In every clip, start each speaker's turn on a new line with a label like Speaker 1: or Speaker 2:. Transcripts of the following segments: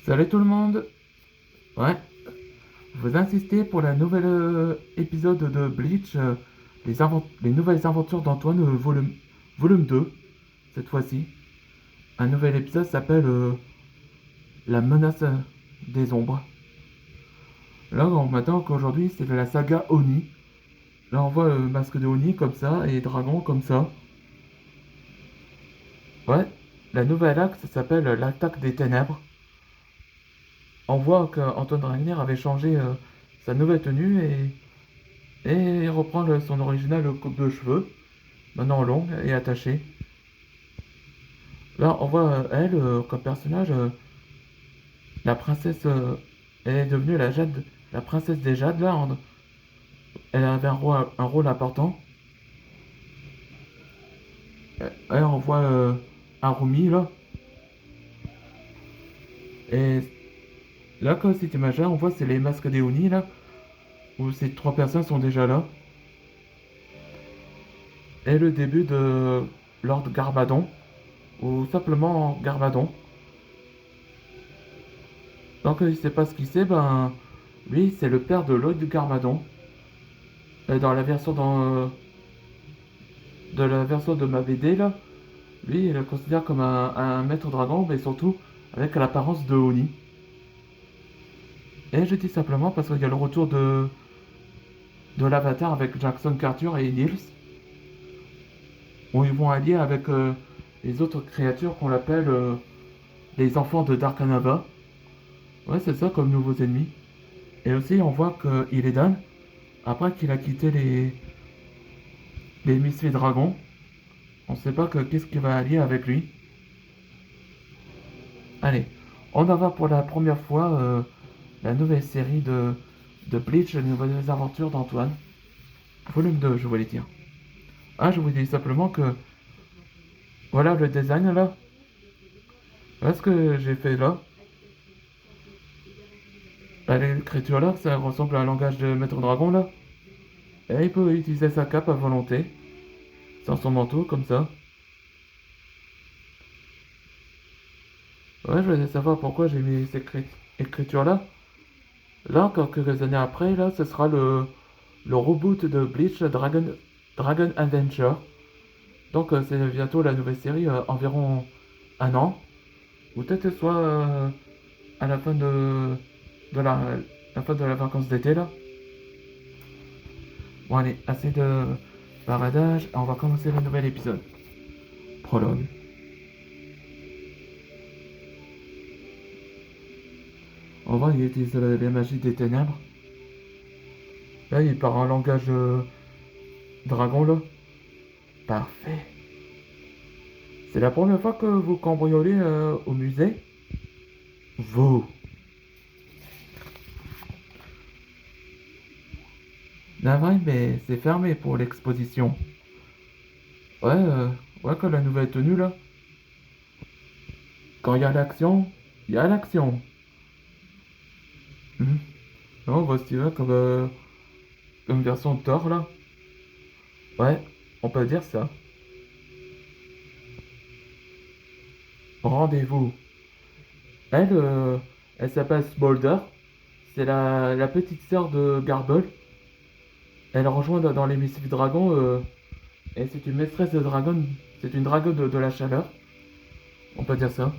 Speaker 1: Salut tout le monde. Ouais, vous insistez pour la nouvelle épisode de Bleach, les nouvelles aventures d'Antoine, volume 2, cette fois-ci. Un nouvel épisode s'appelle La menace des ombres. Là, on m'attend qu'aujourd'hui, c'est de la saga Oni. Là, on voit le masque de Oni comme ça, et dragon comme ça. Ouais, la nouvelle acte s'appelle L'attaque des ténèbres. On voit qu'Antoine Ragner avait changé sa nouvelle tenue et il reprend son original coupe de cheveux, maintenant longue et attachée. Là, on voit elle comme personnage, la princesse. Elle est devenue la princesse des Jades là. Elle avait un rôle important. Et on voit Harumi là. Et là, comme cette image là, on voit c'est les masques des Oni là, où ces trois personnes sont déjà là. Et le début de Lord Garbadon, ou simplement Garbadon. Donc il sait pas ce qu'il sait, ben lui c'est le père de Lloyd Garbadon. Dans la version de la version de ma BD là, lui il le considère comme un maître dragon, mais surtout avec l'apparence de Oni. Et je dis simplement parce qu'il y a le retour de l'Avatar avec Jackson Carter et Nils, où ils vont allier avec les autres créatures qu'on appelle les enfants de Darkanava. Ouais, c'est ça comme nouveaux ennemis. Et aussi, on voit que Illidan, après qu'il a quitté les Misfits Dragons, on sait pas qu'est-ce qui va allier avec lui. Allez, on en va pour la première fois la nouvelle série de Bleach, les nouvelles aventures d'Antoine. Volume 2, je voulais dire. Ah, je vous dis simplement que voilà le design là. Voilà ce que j'ai fait là. L'écriture là, ça ressemble à un langage de Maître Dragon là. Et il peut utiliser sa cape à volonté, sans son manteau, comme ça. Ouais, je voulais savoir pourquoi j'ai mis cette écriture là. Là, encore quelques années après, là, ce sera le reboot de Bleach Dragon Adventure. Donc c'est bientôt la nouvelle série, environ un an. Ou peut-être soit à la fin de la fin de la vacance d'été là. Bon allez, assez de baradage, on va commencer le nouvel épisode. Prologue. On va, il utilise les magies des ténèbres. Là, il parle un langage dragon là. Parfait. C'est la première fois que vous cambriolez au musée? Vous. Navré, mais c'est fermé pour l'exposition. Ouais, ouais, que la nouvelle tenue là. Quand il y a l'action. Mhm. Non, voici là comme version de Thor là. Ouais, on peut dire ça. Rendez-vous. Elle, elle s'appelle Smolder. C'est la petite sœur de Garble. Elle rejoint dans les Mystic Dragons. Et c'est une maîtresse de dragon. C'est une dragonne de la chaleur. On peut dire ça.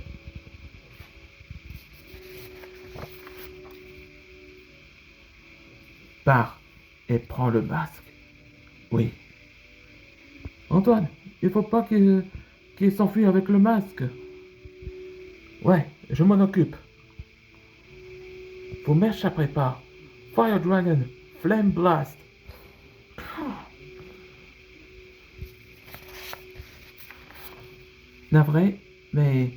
Speaker 1: Pars et prends le masque. Oui. Antoine, il faut pas qu'il s'enfuit avec le masque. Ouais, je m'en occupe. Vous m'échapperez pas. Fire Dragon, Flame Blast. Navré, mais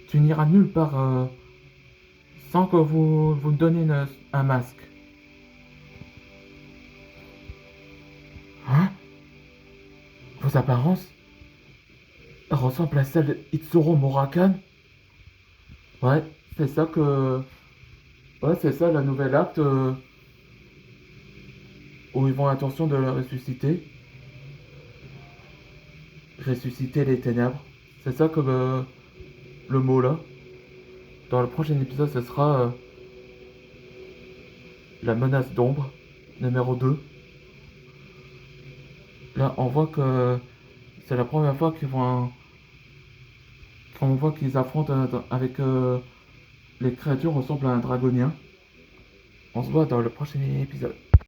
Speaker 1: tu n'iras nulle part sans que vous me donniez un masque. Hein? Vos apparences ressemblent à celles d'Itsuro Murakan? Ouais, c'est ça que... Ouais, c'est ça la nouvelle acte où ils vont intention de le ressusciter. Ressusciter les ténèbres. C'est ça comme le mot là. dans le prochain épisode, ce sera la menace d'ombre, numéro 2. Là, on voit que c'est la première fois qu'on voit qu'ils affrontent avec les créatures ressemblent à un dragonien. On se voit dans le prochain épisode.